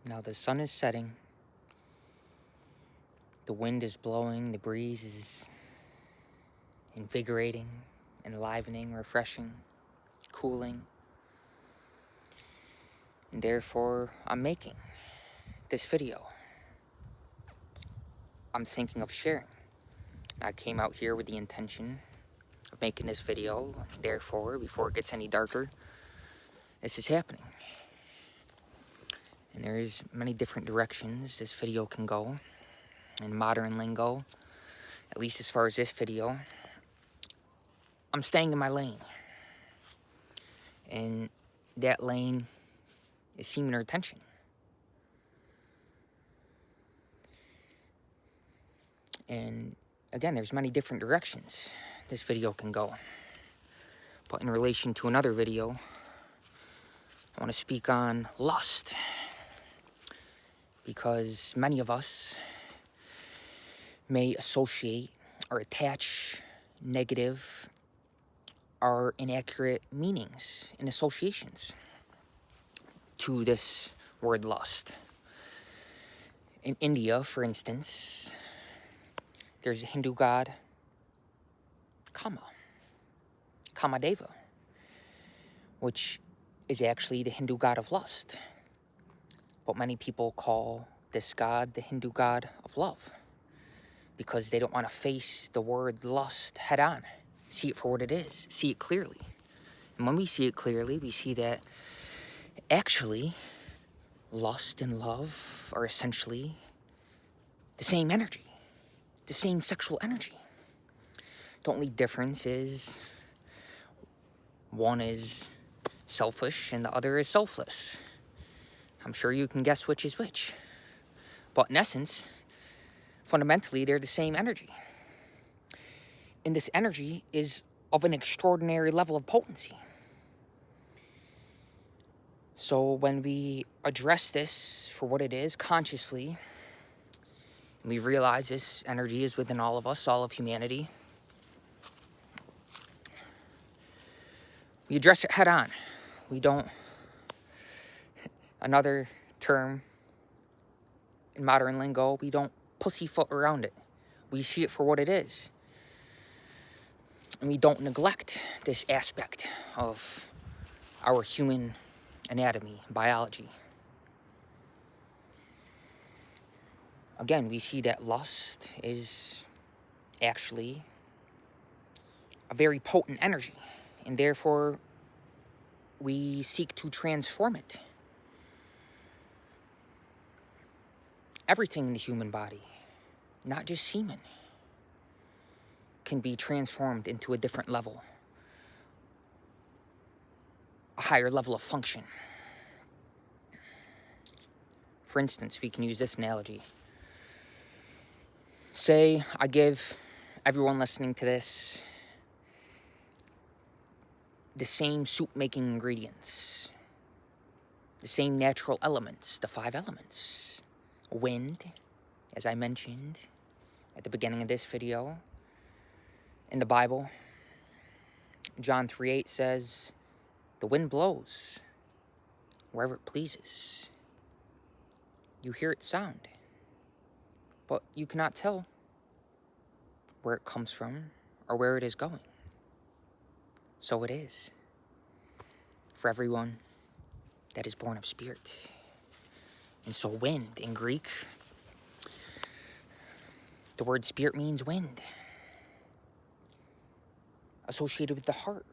Now the sun is setting, the wind is blowing, the breeze is invigorating, enlivening, refreshing, cooling, and therefore I'm making this video. I'm thinking of sharing. I came out here with the intention of making this video, therefore, before it gets any darker, this is happening. And there's many different directions this video can go. In modern lingo, at least as far as this video, I'm staying in my lane. And that lane is semen retention. And again, there's many different directions this video can go. But in relation to another video, I want to speak on lust. Because many of us may associate or attach negative or inaccurate meanings and associations to this word lust. In India, for instance, there's a Hindu god, Kamadeva, which is actually the Hindu god of lust. But many people call this god the Hindu god of love because they don't want to face the word lust head on, see it for what it is, see it clearly. And when we see it clearly, we see that actually lust and love are essentially the same energy, the same sexual energy. The only difference is one is selfish and the other is selfless. I'm sure you can guess which is which. But in essence, fundamentally, they're the same energy. And this energy is of an extraordinary level of potency. So when we address this for what it is consciously, and we realize this energy is within all of us, all of humanity, we address it head on. We don't, another term in modern lingo, we don't pussyfoot around it. We see it for what it is. And we don't neglect this aspect of our human anatomy, biology. Again, we see that lust is actually a very potent energy, and therefore we seek to transform it. Everything in the human body, not just semen, can be transformed into a different level, a higher level of function. For instance, we can use this analogy. Say I give everyone listening to this the same soup-making ingredients, the same natural elements, the 5 elements. Wind, as I mentioned at the beginning of this video. In the Bible, John 3:8 says, the wind blows wherever it pleases. You hear its sound, but you cannot tell where it comes from or where it is going. So it is for everyone that is born of spirit. And so wind in Greek, the word spirit means wind, associated with the heart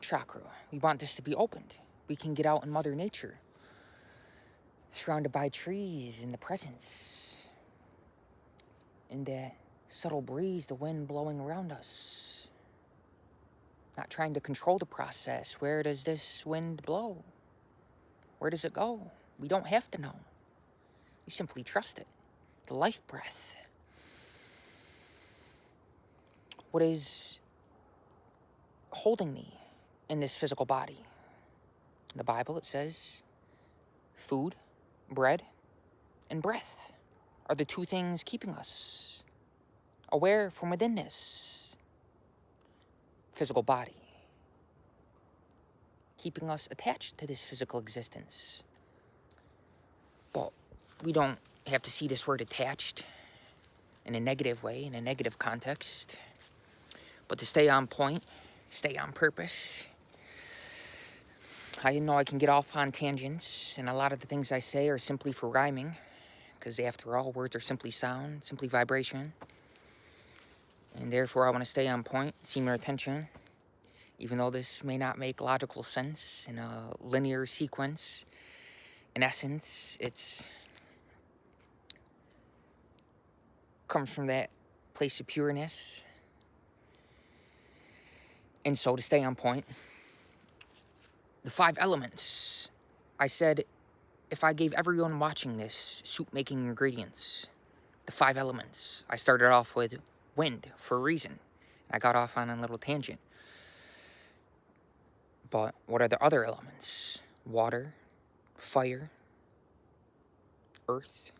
chakra. We want this to be opened. We can get out in Mother Nature, surrounded by trees in the presence, in that subtle breeze, the wind blowing around us. Not trying to control the process. Where does this wind blow? Where does it go? We don't have to know. We simply trust it. The life breath. What is holding me in this physical body? In the Bible, it says food, bread, and breath are the 2 things keeping us aware from within this physical body. keeping us attached to this physical existence. But we don't have to see this word attached in a negative way, in a negative context, but to stay on point, stay on purpose. I know I can get off on tangents, and a lot of the things I say are simply for rhyming, because after all, words are simply sound, simply vibration. And therefore, I want to stay on point, semen retention, even though this may not make logical sense in a linear sequence. In essence, it's comes from that place of pureness. And so, to stay on point, the 5 elements. I said, if I gave everyone watching this soup-making ingredients, the 5 elements. I started off with wind for a reason. I got off on a little tangent. But what are the other elements? Water, fire, earth,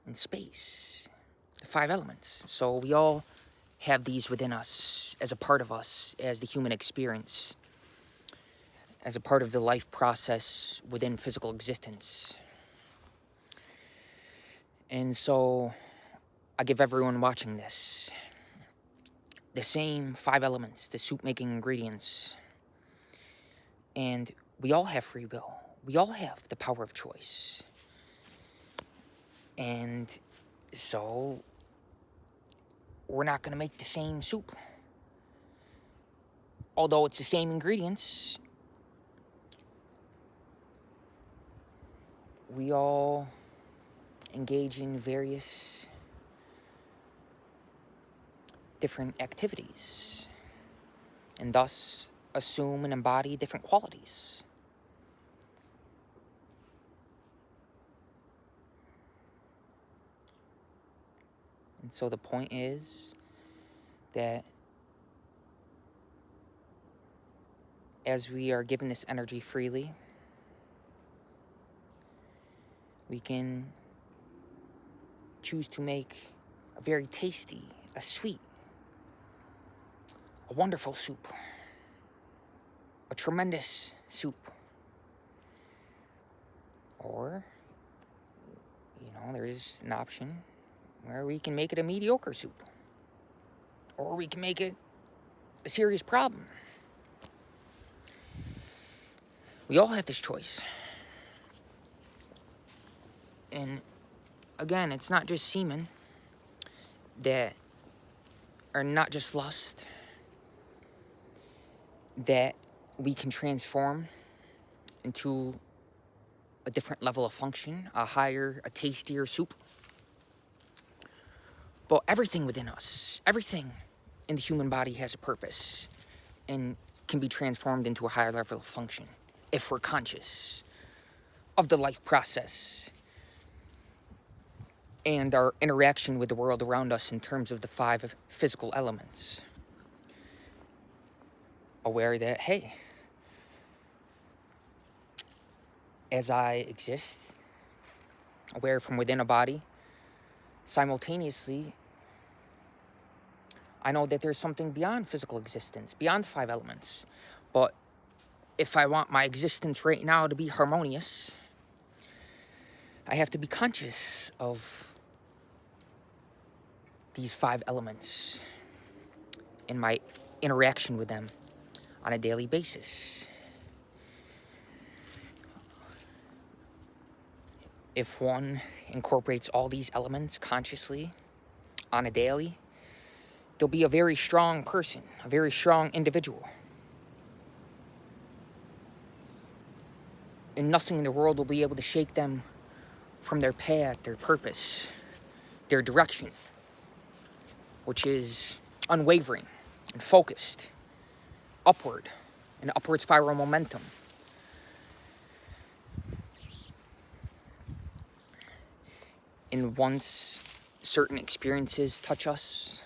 and space. The 5 elements. So we all have these within us, as a part of us, as the human experience, as a part of the life process within physical existence. And so I give everyone watching this the same 5 elements, the soup-making ingredients. And we all have free will. We all have the power of choice. And so we're not going to make the same soup. Although it's the same ingredients, we all engage in various different activities, and thus assume and embody different qualities. And so the point is that as we are given this energy freely, we can choose to make a very tasty, a sweet, a wonderful soup, a tremendous soup. Or, there is an option where we can make it a mediocre soup. Or we can make it a serious problem. We all have this choice. And again, it's not just semen that are not just lust that we can transform into a different level of function, a higher, a tastier soup. But everything within us, everything in the human body has a purpose and can be transformed into a higher level of function if we're conscious of the life process and our interaction with the world around us in terms of the 5 physical elements. Aware that, hey, as I exist, aware from within a body, simultaneously, I know that there's something beyond physical existence, beyond the 5 elements. But if I want my existence right now to be harmonious, I have to be conscious of these 5 elements in my interaction with them on a daily basis. If one incorporates all these elements consciously on a daily, they'll be a very strong person, a very strong individual. And nothing in the world will be able to shake them from their path, their purpose, their direction, which is unwavering and focused, upward, an upward spiral momentum. And once certain experiences touch us,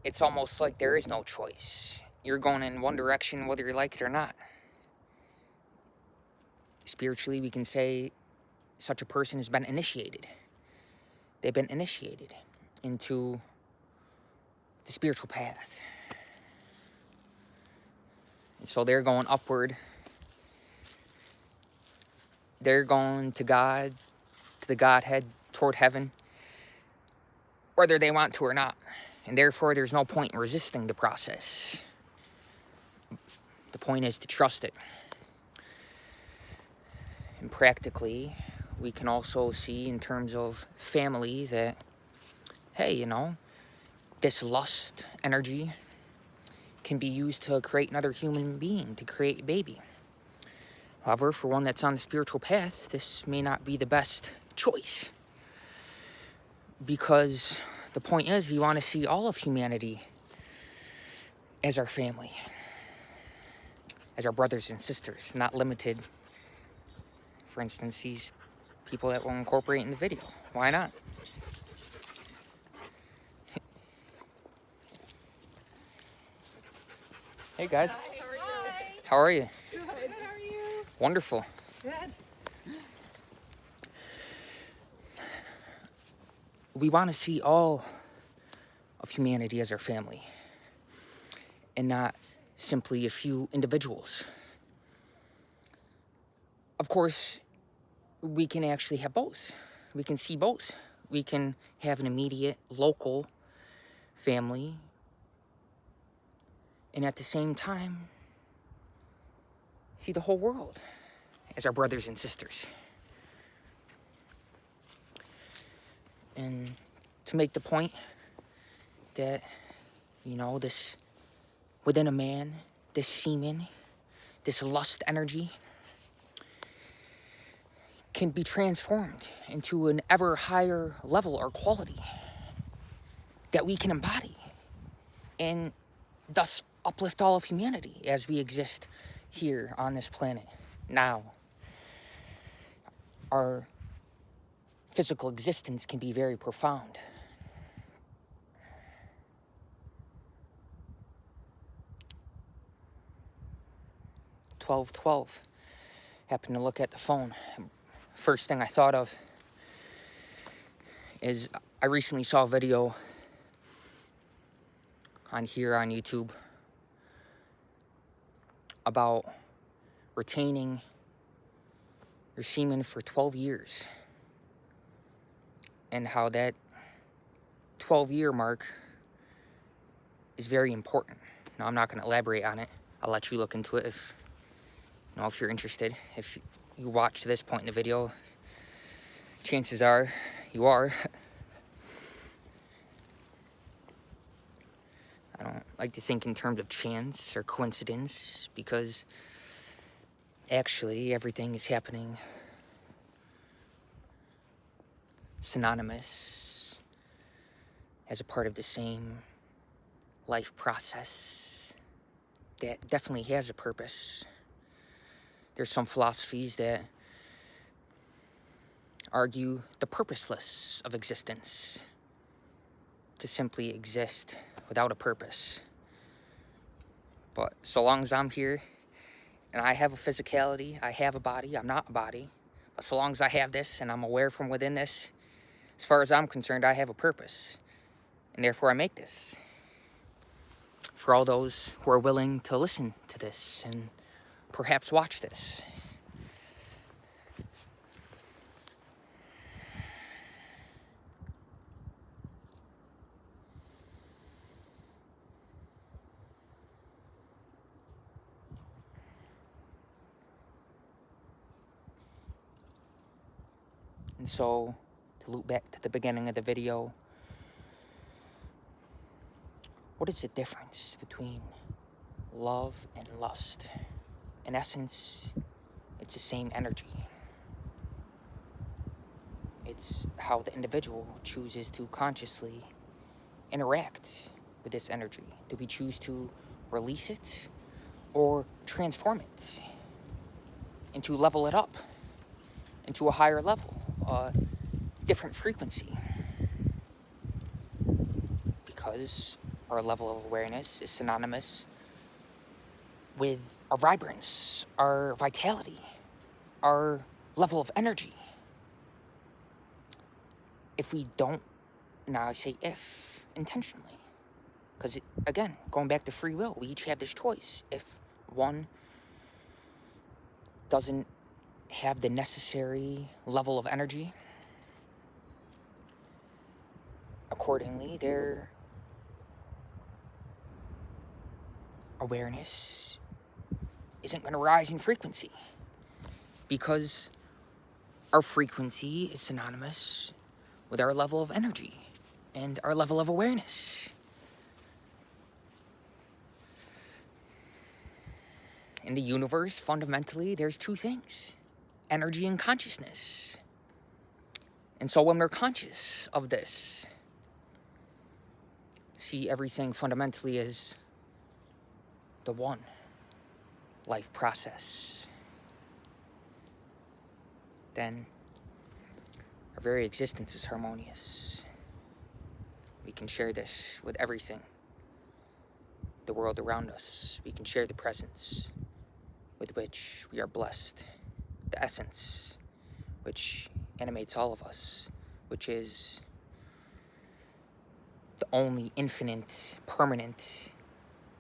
it's almost like there is no choice. You're going in one direction whether you like it or not. Spiritually, we can say such a person has been initiated. They've been initiated into the spiritual path. And so they're going upward. They're going to God, to the Godhead, toward heaven, whether they want to or not. And therefore, there's no point in resisting the process. The point is to trust it. And practically, we can also see in terms of family that, hey, you know, this lust energy can be used to create another human being, to create a baby. However, for one that's on the spiritual path, this may not be the best choice. Because the point is, we want to see all of humanity as our family, as our brothers and sisters, not limited. For instance, these people that we'll incorporate in the video. Why not? Hey guys. Hi. How are you? Good. How are you? Wonderful. Good. We want to see all of humanity as our family, and not simply a few individuals. Of course, we can actually have both. We can see both. We can have an immediate, local family, and at the same time, see the whole world as our brothers and sisters. And to make the point that, you know, this, within a man, this semen, this lust energy, can be transformed into an ever higher level or quality that we can embody, and thus uplift all of humanity as we exist here on this planet now. Our physical existence can be very profound. "12:12. Happened to look at the phone. First thing I thought of is I recently saw a video on here on YouTube about retaining your semen for 12 years and how that 12-year mark is very important. Now, I'm not going to elaborate on it. I'll let you look into it if you're interested. If you watch to this point in the video, chances are you are. I don't like to think in terms of chance or coincidence, because actually everything is happening synonymous as a part of the same life process that definitely has a purpose. There's some philosophies that argue the purposeless of existence, to simply exist without a purpose. But so long as I'm here and I have a physicality, I have a body, I'm not a body, but so long as I have this and I'm aware from within this, as far as I'm concerned, I have a purpose, and therefore I make this. For all those who are willing to listen to this and perhaps watch this. And so, to loop back to the beginning of the video, what is the difference between love and lust? In essence, it's the same energy. It's how the individual chooses to consciously interact with this energy. Do we choose to release it or transform it into level it up into a higher level, a different frequency? Because our level of awareness is synonymous with our vibrance, our vitality, our level of energy. If we don't, now I say if, intentionally, because again, going back to free will, we each have this choice. If one doesn't have the necessary level of energy. Accordingly, their awareness isn't going to rise in frequency, because our frequency is synonymous with our level of energy and our level of awareness. In the universe, fundamentally, there's two things: energy and consciousness. And so when we're conscious of this, see everything fundamentally as the one life process, then our very existence is harmonious. We can share this with everything, the world around us. We can share the presence with which we are blessed, the essence which animates all of us, which is the only infinite, permanent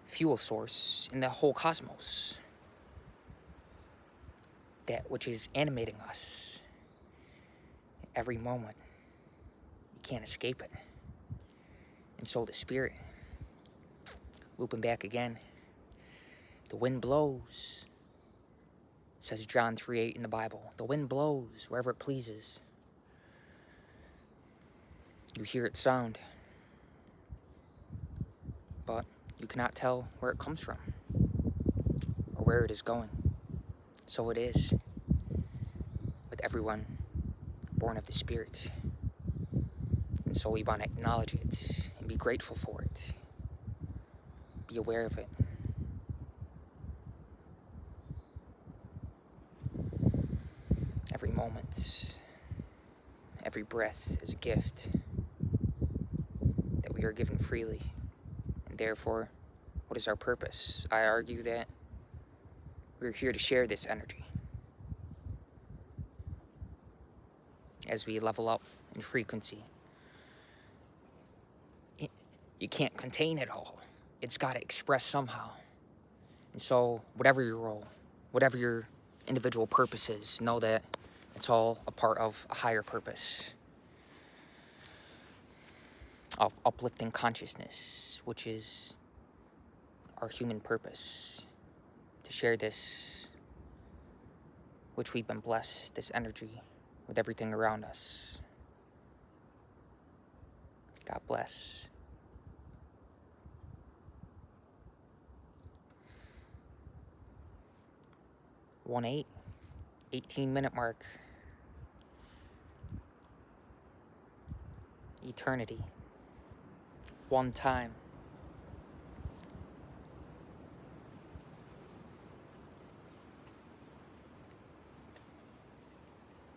fuel source in the whole cosmos. That which is animating us every moment. You can't escape it. And so the spirit, looping back again, the wind blows, says John 3:8 in the Bible. The wind blows wherever it pleases. You hear its sound, but you cannot tell where it comes from or where it is going. So it is with everyone born of the Spirit. And so we want to acknowledge it and be grateful for it. Be aware of it. Every moment, every breath is a gift that we are given freely. And therefore, what is our purpose? I argue that we're here to share this energy as we level up in frequency. You can't contain it all. It's got to express somehow. And so, whatever your role, whatever your individual purpose is, know that it's all a part of a higher purpose of uplifting consciousness, which is our human purpose, to share this, which we've been blessed, this energy, with everything around us. God bless. 1-8, 18-minute mark. Eternity. One time.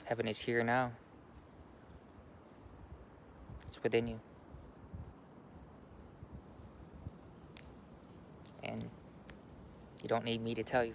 Heaven is here now. It's within you. And you don't need me to tell you.